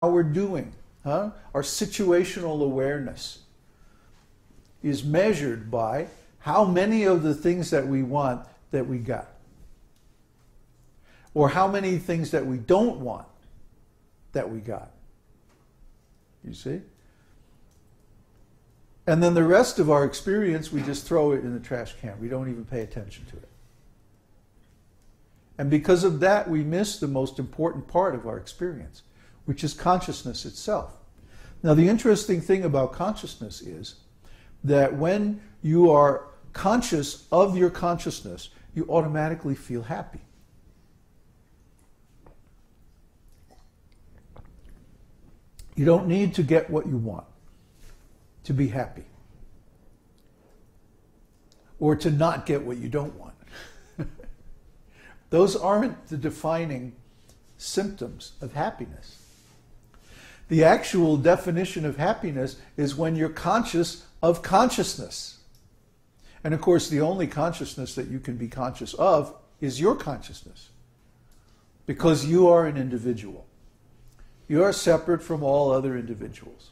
how we're doing, huh? Our situational awareness is measured by how many of the things that we want that we got. Or how many things that we don't want that we got. You see? And then the rest of our experience, we just throw it in the trash can. We don't even pay attention to it. And because of that, we miss the most important part of our experience, which is consciousness itself. Now, the interesting thing about consciousness is that when you are conscious of your consciousness, you automatically feel happy. You don't need to get what you want to be happy, or to not get what you don't want. Those aren't the defining symptoms of happiness. The actual definition of happiness is when you're conscious of consciousness. And of course, the only consciousness that you can be conscious of is your consciousness, because you are an individual. You are separate from all other individuals.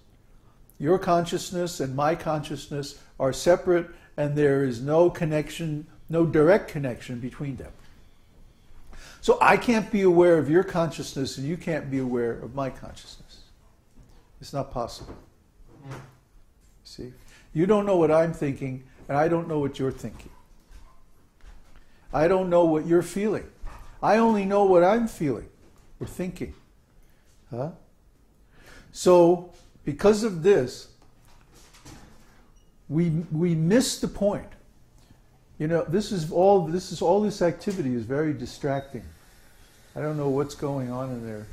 Your consciousness and my consciousness are separate, and there is no connection, no direct connection between them. So I can't be aware of your consciousness and you can't be aware of my consciousness. It's not possible. See? You don't know what I'm thinking, and I don't know what you're thinking. I don't know what you're feeling. I only know what I'm feeling or thinking. Huh? So, because of this, we miss the point. You know, all this activity is very distracting. I don't know what's going on in there,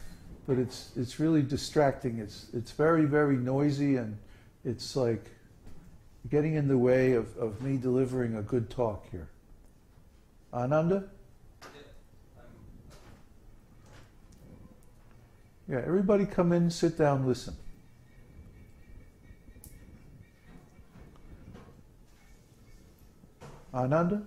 but it's really distracting. It's very, very noisy, and it's like getting in the way of me delivering a good talk here. Ananda? Yeah, everybody come in, sit down, listen. Ananda?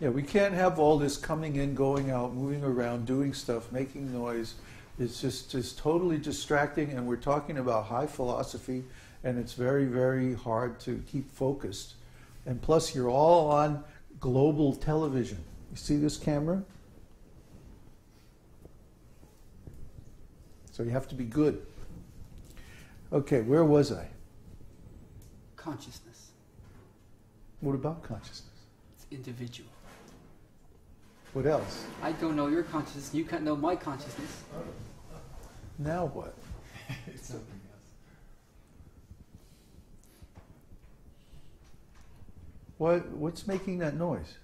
Yeah, we can't have all this coming in, going out, moving around, doing stuff, making noise. It's just totally distracting, and we're talking about high philosophy, and it's very, very hard to keep focused. And plus, you're all on global television. You see this camera? So you have to be good. Okay, where was I? Consciousness. What about consciousness? It's individual. What else? I don't know your consciousness, you can't know my consciousness. Now what? It's something else. What's making that noise?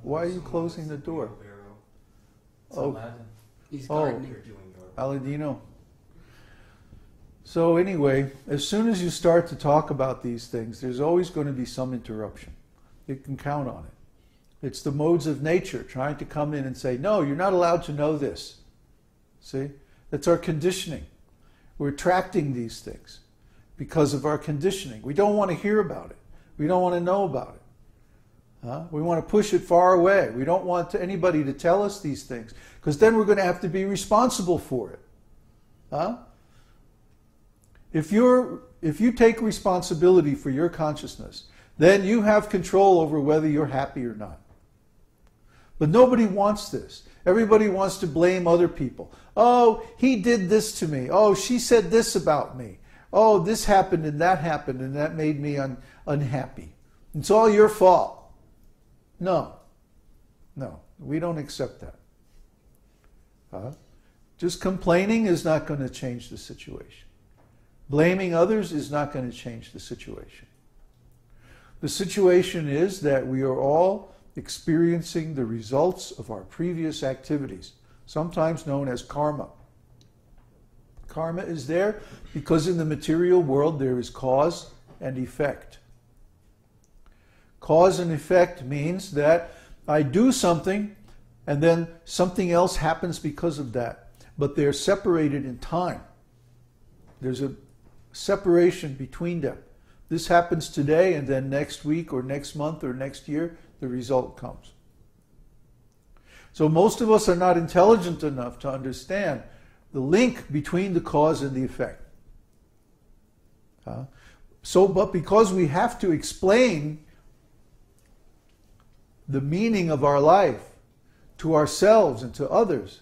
Why are you closing the door? Oh, He's gardening. Aladino. So anyway, as soon as you start to talk about these things, there's always going to be some interruption. You can count on it. It's the modes of nature trying to come in and say, no, you're not allowed to know this. See? That's our conditioning. We're attracting these things because of our conditioning. We don't want to hear about it. We don't want to know about it. We want to push it far away. We don't want anybody to tell us these things, because then we're going to have to be responsible for it. If you take responsibility for your consciousness, then you have control over whether you're happy or not. But nobody wants this. Everybody wants to blame other people. Oh, he did this to me. Oh, she said this about me. Oh, this happened and that made me unhappy. It's all your fault. No, we don't accept that. Just complaining is not going to change the situation. Blaming others is not going to change the situation. The situation is that we are all experiencing the results of our previous activities, sometimes known as karma. Karma is there because in the material world there is cause and effect. Cause and effect means that I do something and then something else happens because of that. But they're separated in time. There's a separation between them. This happens today, and then next week or next month or next year, the result comes. So most of us are not intelligent enough to understand the link between the cause and the effect. But because we have to explain the meaning of our life to ourselves and to others,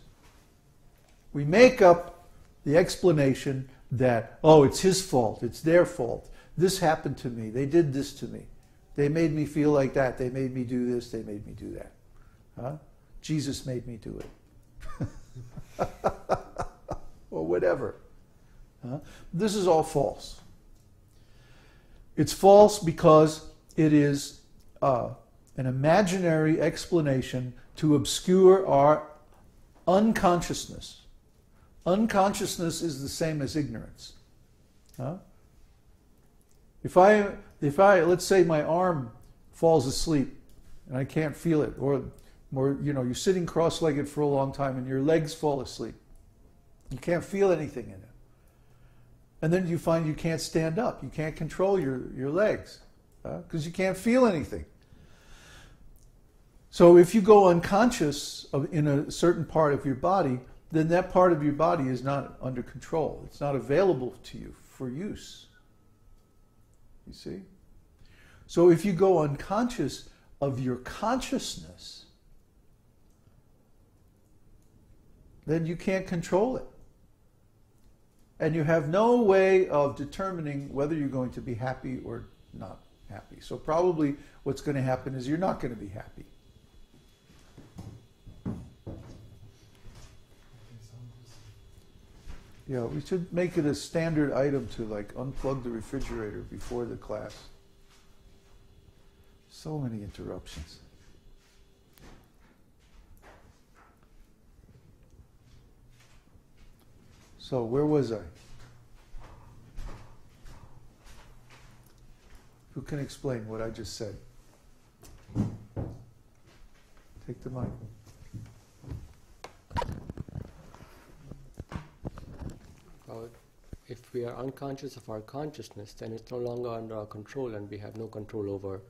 we make up the explanation that, oh, it's his fault, it's their fault. This happened to me, they did this to me. They made me feel like that, they made me do this, they made me do that. Jesus made me do it. Or whatever. This is all false. It's false because it is an imaginary explanation to obscure our unconsciousness. Unconsciousness is the same as ignorance. If I, let's say my arm falls asleep and I can't feel it, or you're sitting cross-legged for a long time and your legs fall asleep. You can't feel anything in it. And then you find you can't stand up. You can't control your legs because you can't feel anything. So if you go unconscious in a certain part of your body, then that part of your body is not under control. It's not available to you for use. You see? So if you go unconscious of your consciousness, then you can't control it. And you have no way of determining whether you're going to be happy or not happy. So probably what's going to happen is you're not going to be happy. Yeah, we should make it a standard item to unplug the refrigerator before the class. So many interruptions. So where was I? Who can explain what I just said? Take the mic. If we are unconscious of our consciousness, then it's no longer under our control and we have no control over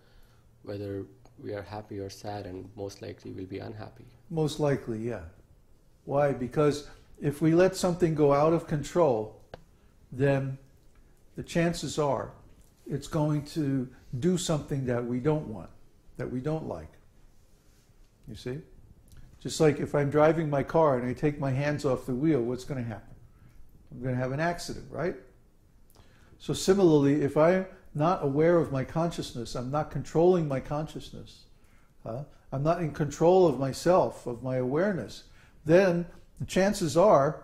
whether we are happy or sad, and most likely we'll be unhappy. Most likely, yeah. Why? Because if we let something go out of control, then the chances are it's going to do something that we don't want, that we don't like. You see? Just like if I'm driving my car and I take my hands off the wheel, what's going to happen? I'm going to have an accident, right? So similarly, if I'm not aware of my consciousness, I'm not controlling my consciousness, I'm not in control of myself, of my awareness, then the chances are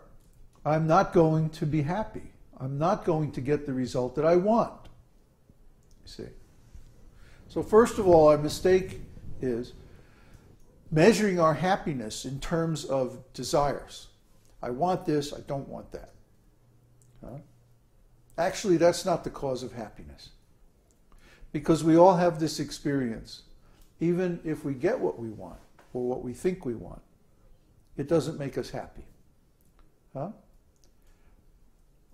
I'm not going to be happy. I'm not going to get the result that I want. You see? So first of all, our mistake is measuring our happiness in terms of desires. I want this, I don't want that. Actually, that's not the cause of happiness. Because we all have this experience. Even if we get what we want, or what we think we want, it doesn't make us happy.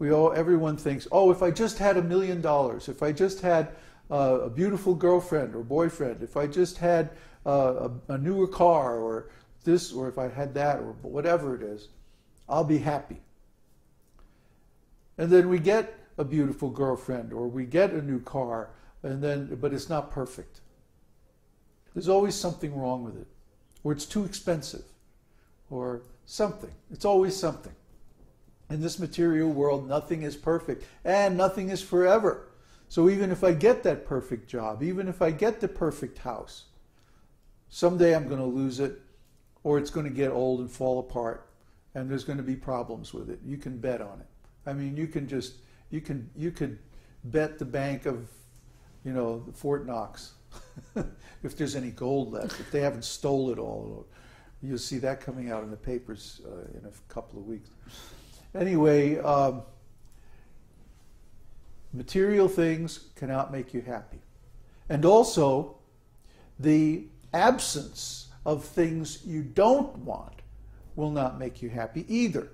Everyone thinks, oh, if I just had $1 million, if I just had a beautiful girlfriend or boyfriend, if I just had a newer car, or this, or if I had that, or whatever it is, I'll be happy. And then we get a beautiful girlfriend, or we get a new car, but it's not perfect. There's always something wrong with it. Or it's too expensive. Or something. It's always something. In this material world, nothing is perfect. And nothing is forever. So even if I get that perfect job, even if I get the perfect house, someday I'm going to lose it, or it's going to get old and fall apart, and there's going to be problems with it. You can bet on it. I mean, you could bet the bank of, Fort Knox, if there's any gold left, if they haven't stole it all. You'll see that coming out in the papers in a couple of weeks. Anyway, material things cannot make you happy. And also, the absence of things you don't want will not make you happy either.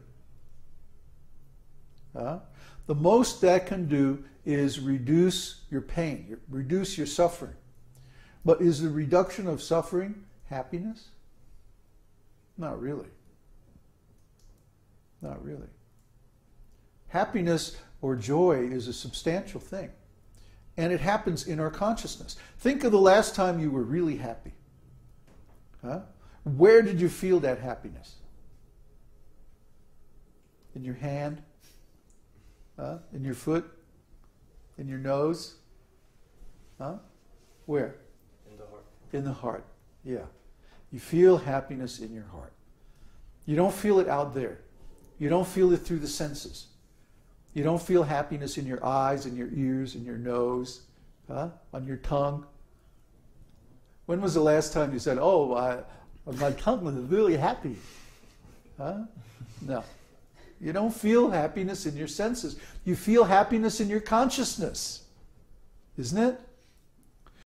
The most that can do is reduce your pain, reduce your suffering. But is the reduction of suffering happiness? Not really. Not really. Happiness or joy is a substantial thing. And it happens in our consciousness. Think of the last time you were really happy. Huh? Where did you feel that happiness? In your hand? Huh? In your foot? In your nose? Huh? Where? In the heart. In the heart, yeah. You feel happiness in your heart. You don't feel it out there. You don't feel it through the senses. You don't feel happiness in your eyes, in your ears, in your nose, on your tongue. When was the last time you said, oh, my tongue was really happy? Huh? No. You don't feel happiness in your senses. You feel happiness in your consciousness. Isn't it?